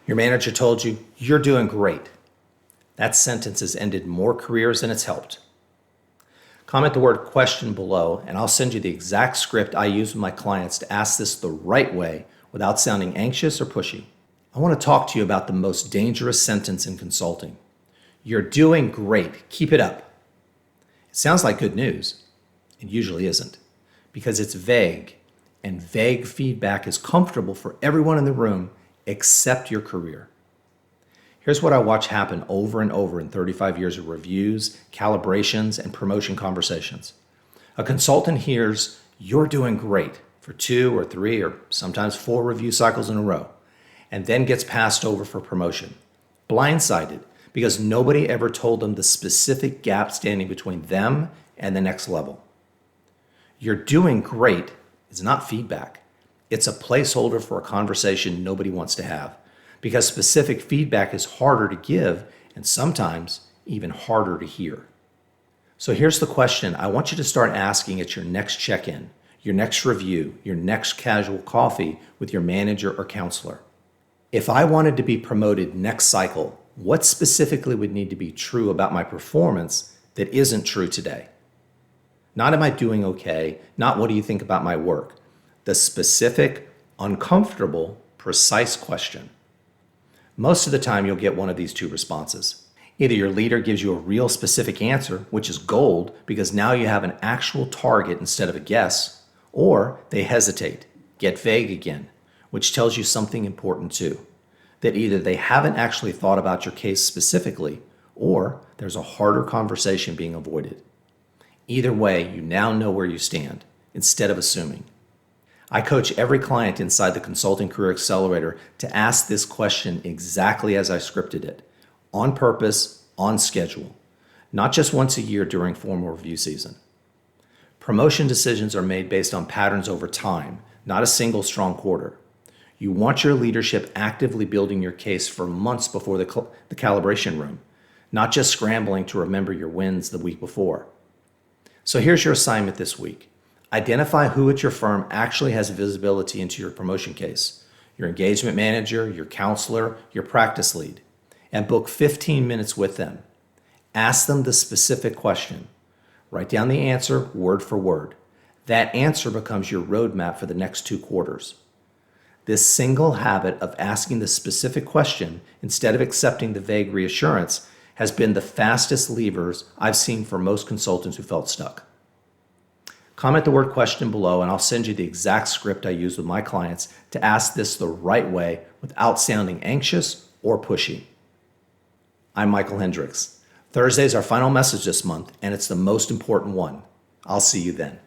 Your manager told you, "You're doing great." That sentence has ended more careers than it's helped. Comment the word question below, and I'll send you the exact script I use with my clients to ask this the right way without sounding anxious or pushy. I want to talk to you about the most dangerous sentence in consulting. "You're doing great. Keep it up." It sounds like good news. It usually isn't, because it's vague, and vague feedback is comfortable for everyone in the room except your career. Here's what I watch happen over and over in 35 years of reviews, calibrations, and promotion conversations. A consultant hears, "You're doing great," for 2 or 3 or sometimes 4 review cycles in a row, and then gets passed over for promotion. Blindsided, because nobody ever told them the specific gap standing between them and the next level. "You're doing great" is not feedback. It's a placeholder for a conversation nobody wants to have, because specific feedback is harder to give and sometimes even harder to hear. So here's the question I want you to start asking at your next check-in, your next review, your next casual coffee with your manager or counselor. If I wanted to be promoted next cycle, what specifically would need to be true about my performance that isn't true today? Not am I doing okay, not what do you think about my work? The specific, uncomfortable, precise question. Most of the time you'll get one of these 2 responses. Either your leader gives you a real specific answer, which is gold because now you have an actual target instead of a guess, or they hesitate, get vague again, which tells you something important too, that either they haven't actually thought about your case specifically, or there's a harder conversation being avoided. Either way, you now know where you stand, instead of assuming. I coach every client inside the Consulting Career Accelerator to ask this question exactly as I scripted it, on purpose, on schedule, not just once a year during formal review season. Promotion decisions are made based on patterns over time, not a single strong quarter. You want your leadership actively building your case for months before the calibration room, not just scrambling to remember your wins the week before. So here's your assignment this week. Identify who at your firm actually has visibility into your promotion case, your engagement manager, your counselor, your practice lead, and book 15 minutes with them. Ask them the specific question. Write down the answer word for word. That answer becomes your roadmap for the next 2 quarters. This single habit of asking the specific question instead of accepting the vague reassurance has been the fastest levers I've seen for most consultants who felt stuck. Comment the word question below and I'll send you the exact script I use with my clients to ask this the right way without sounding anxious or pushy. I'm Michael Hendrix. Thursday's our final message this month, and it's the most important one. I'll see you then.